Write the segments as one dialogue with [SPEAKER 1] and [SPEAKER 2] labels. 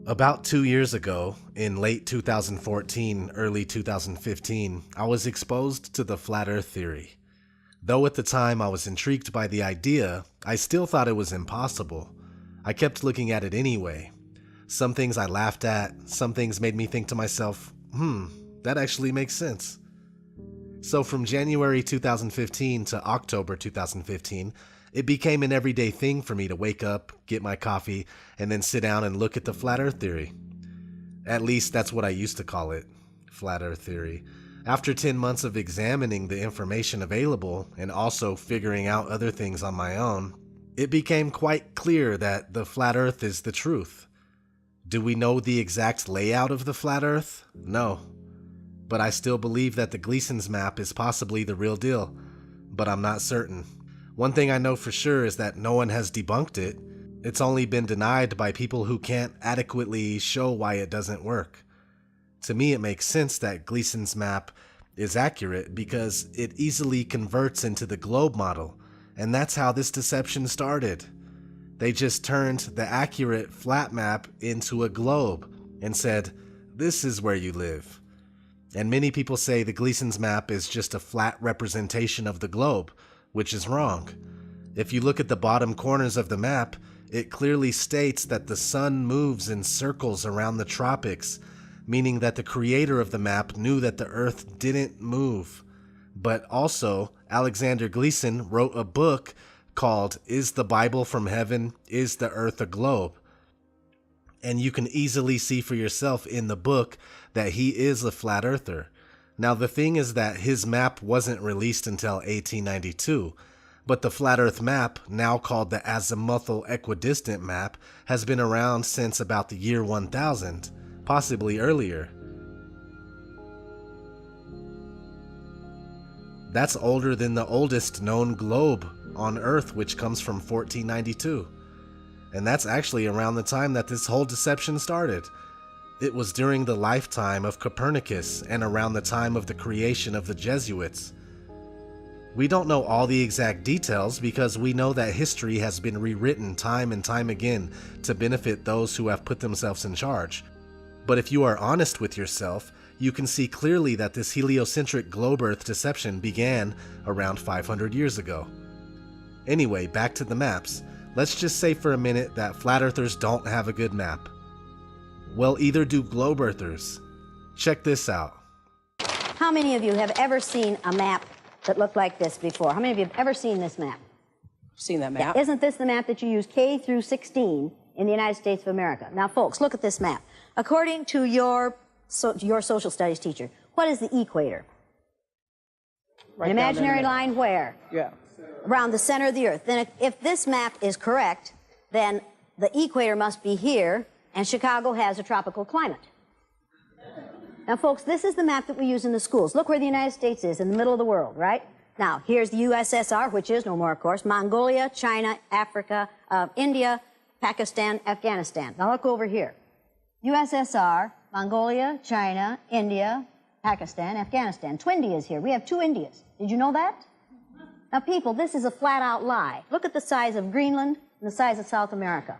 [SPEAKER 1] About 2 years ago, in late 2014, early 2015, I was exposed to the Flat Earth theory. Though at the time I was intrigued by the idea, I still thought it was impossible. I kept looking at it anyway. Some things I laughed at, some things made me think to myself, that actually makes sense. So from January 2015 to October 2015, it became an everyday thing for me to wake up, get my coffee, and then sit down and look at the Flat Earth theory. At least that's what I used to call it, Flat Earth theory. After 10 months of examining the information available and also figuring out other things on my own, it became quite clear that the Flat Earth is the truth. Do we know the exact layout of the Flat Earth? No. But I still believe that the Gleason's map is possibly the real deal, but I'm not certain. One thing I know for sure is that no one has debunked it. It's only been denied by people who can't adequately show why it doesn't work. To me, it makes sense that Gleason's map is accurate because it easily converts into the globe model, and that's how this deception started. They just turned the accurate flat map into a globe and said, "This is where you live." And many people say the Gleason's map is just a flat representation of the globe, which is wrong. If you look at the bottom corners of the map, it clearly states that the sun moves in circles around the tropics, meaning that the creator of the map knew that the Earth didn't move. But also, Alexander Gleason wrote a book called Is the Bible from Heaven? Is the Earth a Globe? And you can easily see for yourself in the book that he is a flat earther. Now the thing is that his map wasn't released until 1892, but the Flat Earth map, now called the Azimuthal Equidistant map, has been around since about the year 1000, possibly earlier. That's older than the oldest known globe on Earth, which comes from 1492. And that's actually around the time that this whole deception started. It was during the lifetime of Copernicus and around the time of the creation of the Jesuits. We don't know all the exact details because we know that history has been rewritten time and time again to benefit those who have put themselves in charge. But if you are honest with yourself, you can see clearly that this heliocentric globe Earth deception began around 500 years ago. Anyway, back to the maps. Let's just say for a minute that flat earthers don't have a good map. Well, either do globe earthers. Check this out.
[SPEAKER 2] How many of you have ever seen a map that looked like this before? How many of you have ever seen this map?
[SPEAKER 3] Seen that map.
[SPEAKER 2] Yeah. Isn't this the map that you use K through 16 in the United States of America? Now, folks, look at this map. According to your social studies teacher, what is the equator?
[SPEAKER 3] Right
[SPEAKER 2] An
[SPEAKER 3] down
[SPEAKER 2] imaginary
[SPEAKER 3] in there.
[SPEAKER 2] line where?
[SPEAKER 3] Yeah.
[SPEAKER 2] Around the center of the Earth. Then if this map is correct, then the equator must be here, and Chicago has a tropical climate. Now, folks, this is the map that we use in the schools. Look where the United States is, in the middle of the world, right? Now, here's the USSR, which is no more, of course, Mongolia, China, Africa, India, Pakistan, Afghanistan. Now, look over here. USSR, Mongolia, China, India, Pakistan, Afghanistan. Twin Indias here. We have two Indias. Did you know that? Now, people, this is a flat-out lie. Look at the size of Greenland and the size of South America.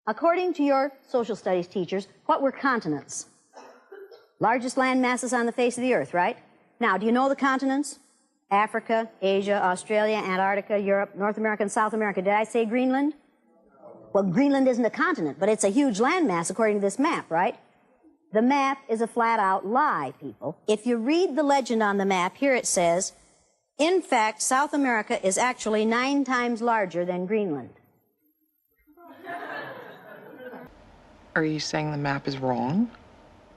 [SPEAKER 2] According to your social studies teachers, what were continents? Largest land masses on the face of the Earth, right? Now, do you know the continents? Africa, Asia, Australia, Antarctica, Europe, North America, and South America. Did I say Greenland? Well, Greenland isn't a continent, but it's a huge landmass according to this map, right? The map is a flat-out lie, people. If you read the legend on the map, here it says, in fact, South America is actually 9 times larger than Greenland.
[SPEAKER 4] Are you saying the map is wrong?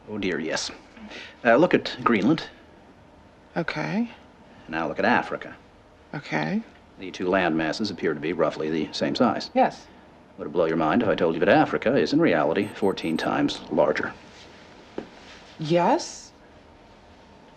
[SPEAKER 5] Oh dear, yes. Look at Greenland.
[SPEAKER 4] Okay.
[SPEAKER 5] Now look at Africa.
[SPEAKER 4] Okay.
[SPEAKER 5] The two land masses appear to be roughly the same size.
[SPEAKER 4] Yes.
[SPEAKER 5] Would it blow your mind if I told you that Africa is in reality 14 times larger?
[SPEAKER 4] Yes?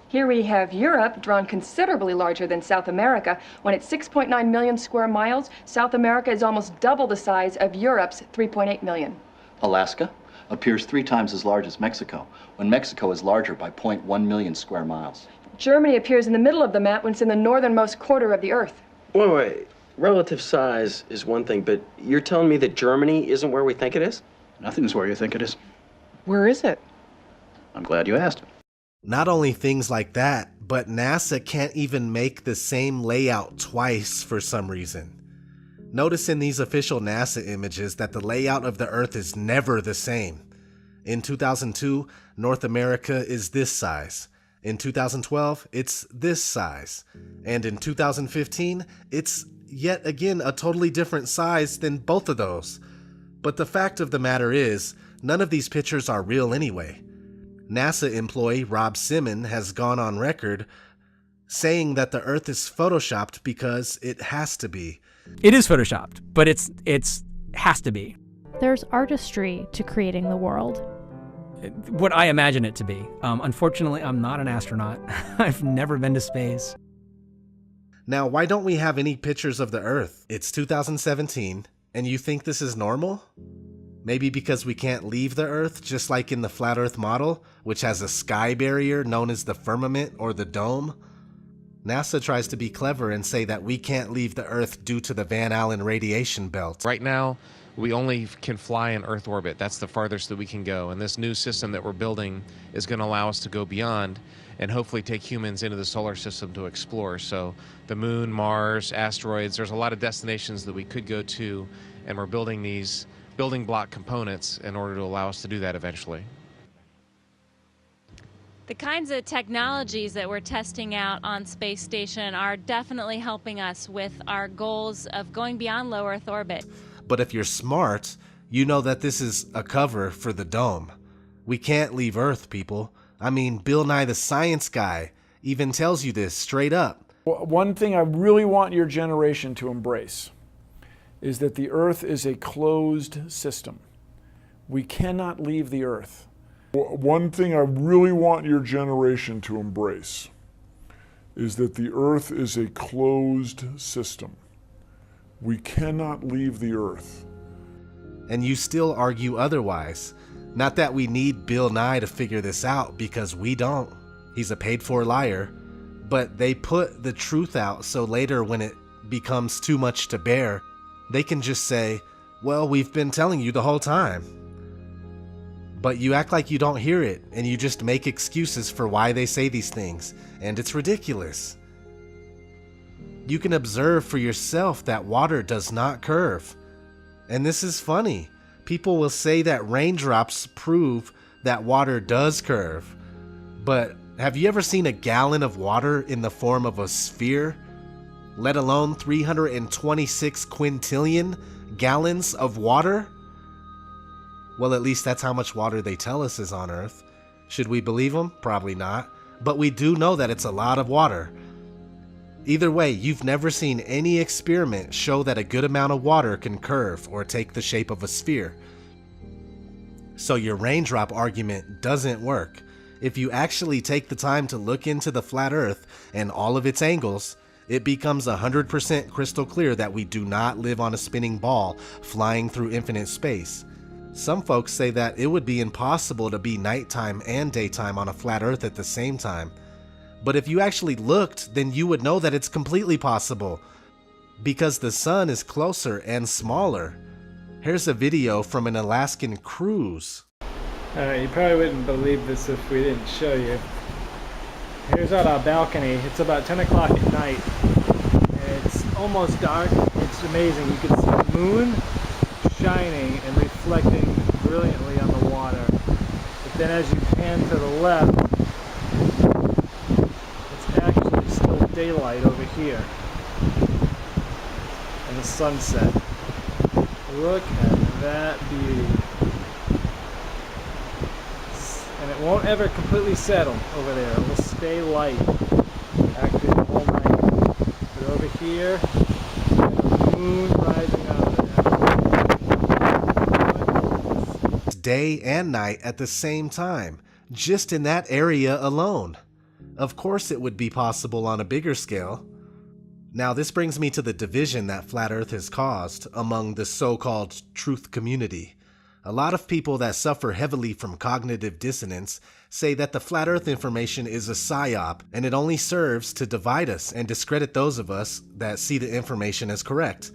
[SPEAKER 6] Here we have Europe, drawn considerably larger than South America. When it's 6.9 million square miles, South America is almost double the size of Europe's 3.8 million.
[SPEAKER 7] Alaska appears 3 times as large as Mexico, when Mexico is larger by 0.1 million square miles.
[SPEAKER 6] Germany appears in the middle of the map when it's in the northernmost quarter of the Earth.
[SPEAKER 8] Wait. Relative size is one thing, but you're telling me that Germany isn't where we think it is?
[SPEAKER 5] Nothing's where you think it is.
[SPEAKER 4] Where is it?
[SPEAKER 5] I'm glad you asked.
[SPEAKER 1] Not only things like that, but NASA can't even make the same layout twice for some reason. Notice in these official NASA images that the layout of the Earth is never the same. In 2002, North America is this size. In 2012, it's this size. And in 2015, it's yet again a totally different size than both of those. But the fact of the matter is, none of these pictures are real anyway. NASA employee Rob Simon has gone on record saying that the Earth is photoshopped because it has to be.
[SPEAKER 9] It is photoshopped, but it's has to be.
[SPEAKER 10] There's artistry to creating the world.
[SPEAKER 9] What I imagine it to be. Unfortunately, I'm not an astronaut. I've never been to space.
[SPEAKER 1] Now, why don't we have any pictures of the Earth? It's 2017, and you think this is normal? Maybe because we can't leave the Earth, just like in the Flat Earth model, which has a sky barrier known as the firmament or the dome? NASA tries to be clever and say that we can't leave the Earth due to the Van Allen radiation belt.
[SPEAKER 11] Right now, we only can fly in Earth orbit. That's the farthest that we can go. And this new system that we're building is going to allow us to go beyond and hopefully take humans into the solar system to explore. So the moon, Mars, asteroids, there's a lot of destinations that we could go to, and we're building these building block components in order to allow us to do that eventually.
[SPEAKER 12] The kinds of technologies that we're testing out on Space Station are definitely helping us with our goals of going beyond low Earth orbit.
[SPEAKER 1] But if you're smart, you know that this is a cover for the dome. We can't leave Earth, people. I mean, Bill Nye the Science Guy even tells you this straight up.
[SPEAKER 13] One thing I really want your generation to embrace is that the Earth is a closed system. We cannot leave the Earth.
[SPEAKER 14] One thing I really want your generation to embrace is that the Earth is a closed system. We cannot leave the Earth.
[SPEAKER 1] And you still argue otherwise. Not that we need Bill Nye to figure this out, because we don't. He's a paid-for liar. But they put the truth out so later when it becomes too much to bear, they can just say, well, we've been telling you the whole time. But you act like you don't hear it, and you just make excuses for why they say these things, and it's ridiculous. You can observe for yourself that water does not curve. And this is funny. People will say that raindrops prove that water does curve. But have you ever seen a gallon of water in the form of a sphere? Let alone 326 quintillion gallons of water? Well, at least that's how much water they tell us is on Earth. Should we believe them? Probably not. But we do know that it's a lot of water. Either way, you've never seen any experiment show that a good amount of water can curve or take the shape of a sphere. So your raindrop argument doesn't work. If you actually take the time to look into the flat Earth and all of its angles, it becomes 100% crystal clear that we do not live on a spinning ball flying through infinite space. Some folks say that it would be impossible to be nighttime and daytime on a flat Earth at the same time. But if you actually looked, then you would know that it's completely possible, because the sun is closer and smaller. Here's a video from an Alaskan cruise.
[SPEAKER 15] You probably wouldn't believe this if we didn't show you. Here's out our balcony. It's about 10 o'clock at night. It's almost dark. It's amazing. You can see the moon shining and reflecting brilliantly on the water. But then as you pan to the left, it's actually still daylight over here. And the sunset. Look at that beauty. And it won't ever completely settle over there. It will stay light actually the whole night. But over here, the moon rising out of there.
[SPEAKER 1] It's day and night at the same time, just in that area alone. Of course it would be possible on a bigger scale. Now this brings me to the division that Flat Earth has caused among the so-called truth community. A lot of people that suffer heavily from cognitive dissonance say that the Flat Earth information is a psyop and it only serves to divide us and discredit those of us that see the information as correct.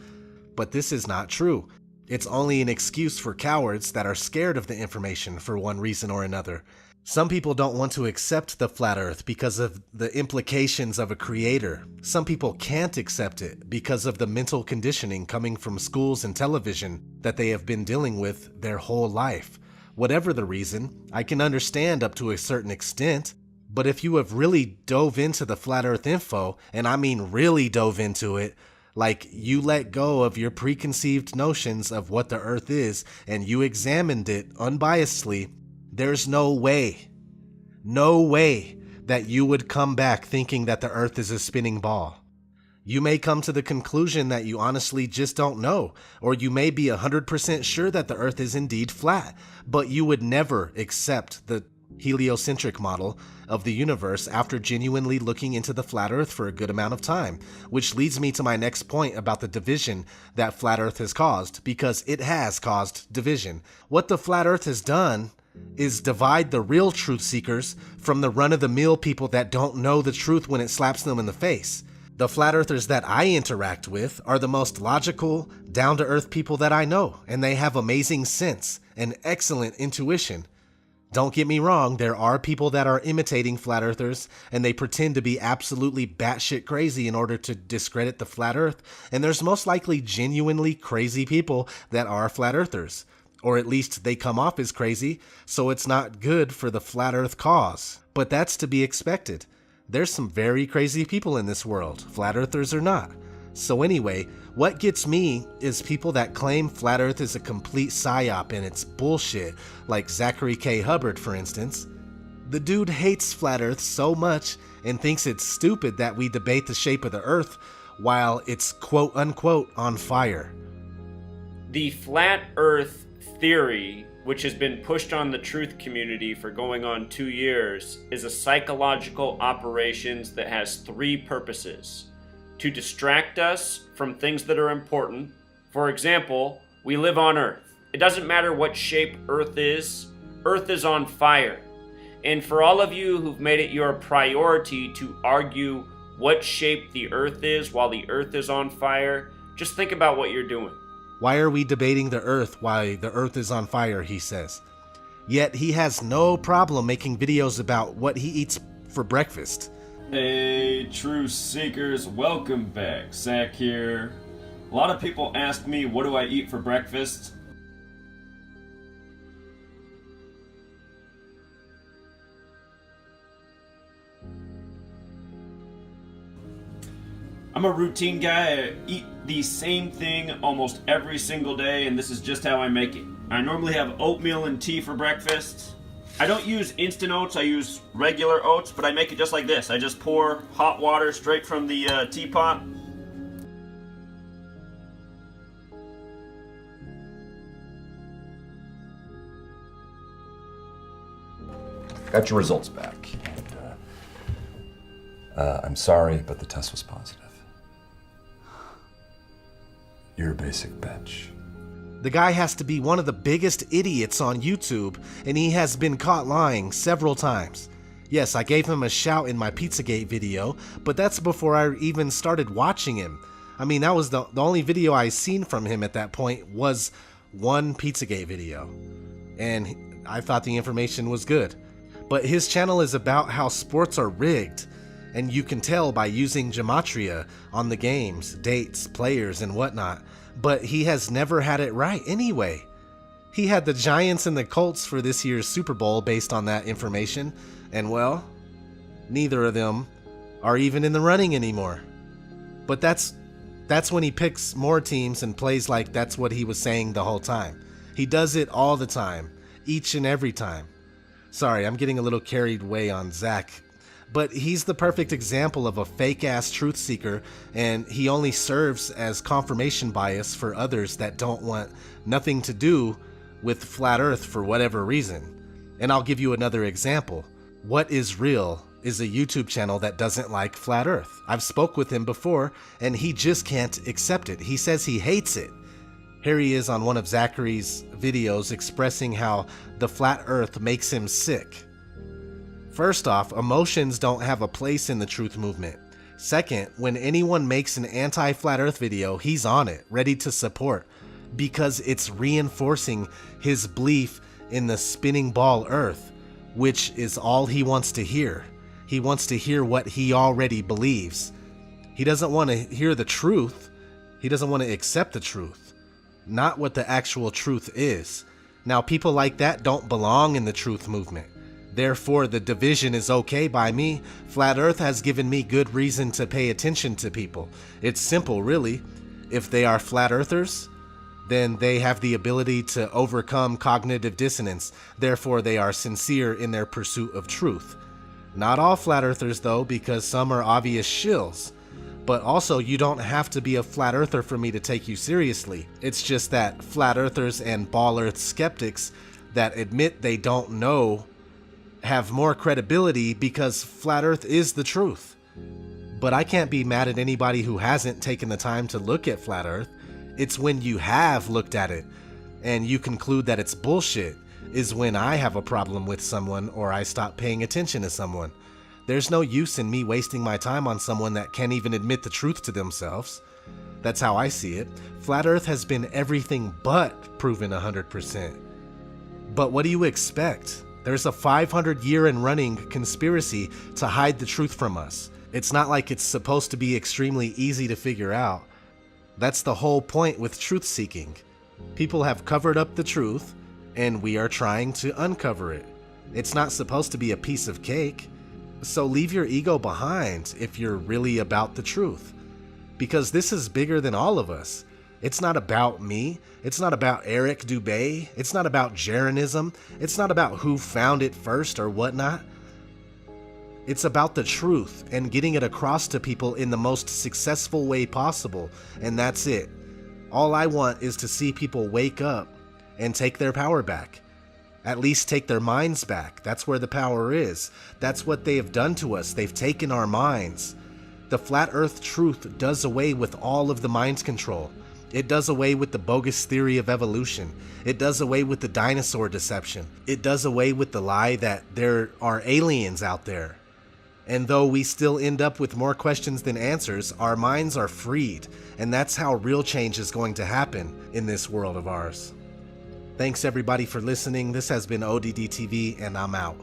[SPEAKER 1] But this is not true. It's only an excuse for cowards that are scared of the information for one reason or another. Some people don't want to accept the flat earth because of the implications of a creator. Some people can't accept it because of the mental conditioning coming from schools and television that they have been dealing with their whole life. Whatever the reason, I can understand up to a certain extent, but if you have really dove into the flat earth info, and I mean really dove into it, like you let go of your preconceived notions of what the earth is and you examined it unbiasedly, there's no way that you would come back thinking that the earth is a spinning ball. You may come to the conclusion that you honestly just don't know, or you may be 100% sure that the earth is indeed flat, but you would never accept the heliocentric model of the universe after genuinely looking into the flat earth for a good amount of time, which leads me to my next point about the division that flat earth has caused, because it has caused division. What the flat earth has done is divide the real truth seekers from the run-of-the-mill people that don't know the truth when it slaps them in the face. The flat earthers that I interact with are the most logical, down-to-earth people that I know, and they have amazing sense and excellent intuition. Don't get me wrong, there are people that are imitating flat earthers and they pretend to be absolutely batshit crazy in order to discredit the flat earth, and there's most likely genuinely crazy people that are flat earthers. Or at least they come off as crazy, so it's not good for the flat earth cause. But that's to be expected. There's some very crazy people in this world, flat earthers or not. So anyway, what gets me is people that claim flat earth is a complete psyop and it's bullshit, like Zachary K. Hubbard, for instance. The dude hates flat earth so much and thinks it's stupid that we debate the shape of the earth while it's quote unquote on fire.
[SPEAKER 16] The flat earth theory, which has been pushed on the truth community for going on 2 years, is a psychological operation that has 3 purposes. To distract us from things that are important. For example, we live on Earth. It doesn't matter what shape Earth is on fire. And for all of you who've made it your priority to argue what shape the Earth is while the Earth is on fire, just think about what you're doing.
[SPEAKER 1] Why are we debating the earth while the earth is on fire, he says. Yet he has no problem making videos about what he eats for breakfast.
[SPEAKER 17] Hey, Truth Seekers, welcome back. Zach here. A lot of people ask me, what do I eat for breakfast? I'm a routine guy. I eat the same thing almost every single day, and this is just how I make it. I normally have oatmeal and tea for breakfast. I don't use instant oats, I use regular oats, but I make it just like this. I just pour hot water straight from the teapot.
[SPEAKER 18] Got your results back. And, I'm sorry, but the test was positive. You're a basic bitch.
[SPEAKER 1] The guy has to be one of the biggest idiots on YouTube, and he has been caught lying several times. Yes, I gave him a shout in my Pizzagate video, but that's before I even started watching him. I mean, that was the only video I seen from him at that point was one Pizzagate video. And I thought the information was good. But his channel is about how sports are rigged, and you can tell by using gematria on the games, dates, players, and whatnot. But he has never had it right anyway. He had the Giants and the Colts for this year's Super Bowl based on that information, and well, neither of them are even in the running anymore. But that's when he picks more teams and plays like that's what he was saying the whole time. He does it all the time, each and every time. Sorry, I'm getting a little carried away on Zach. But he's the perfect example of a fake-ass truth seeker, and he only serves as confirmation bias for others that don't want nothing to do with flat earth for whatever reason. And I'll give you another example. What Is Real is a YouTube channel that doesn't like flat earth. I've spoke with him before, and he just can't accept it. He says he hates it. Here he is on one of Zachary's videos expressing how the flat earth makes him sick. First off, emotions don't have a place in the truth movement. Second, when anyone makes an anti-flat earth video, he's on it, ready to support. because it's reinforcing his belief in the spinning ball Earth, which is all he wants to hear. He wants to hear what he already believes. He doesn't want to hear the truth. He doesn't want to accept the truth, not what the actual truth is. Now, people like that don't belong in the truth movement. Therefore, the division is okay by me. Flat Earth has given me good reason to pay attention to people. It's simple, really. If they are flat earthers, then they have the ability to overcome cognitive dissonance. Therefore, they are sincere in their pursuit of truth. Not all flat earthers, though, because some are obvious shills. But also, you don't have to be a flat earther for me to take you seriously. It's just that flat earthers and ball earth skeptics that admit they don't know have more credibility because flat earth is the truth. But I can't be mad at anybody who hasn't taken the time to look at flat earth. It's when you have looked at it and you conclude that it's bullshit is when I have a problem with someone or I stop paying attention to someone. There's no use in me wasting my time on someone that can't even admit the truth to themselves. That's how I see it. Flat Earth has been everything but proven 100%. But what do you expect? There's a 500-year and running conspiracy to hide the truth from us. It's not like it's supposed to be extremely easy to figure out. That's the whole point with truth-seeking. People have covered up the truth, and we are trying to uncover it. It's not supposed to be a piece of cake. So leave your ego behind if you're really about the truth. Because this is bigger than all of us. It's not about me. It's not about Eric Dubé. It's not about Jeranism. It's not about who found it first or whatnot. It's about the truth and getting it across to people in the most successful way possible. And that's it. All I want is to see people wake up and take their power back. At least take their minds back. That's where the power is. That's what they have done to us. They've taken our minds. The flat earth truth does away with all of the mind control. It does away with the bogus theory of evolution. It does away with the dinosaur deception. It does away with the lie that there are aliens out there. And though we still end up with more questions than answers, our minds are freed. And that's how real change is going to happen in this world of ours. Thanks everybody for listening. This has been ODD TV, and I'm out.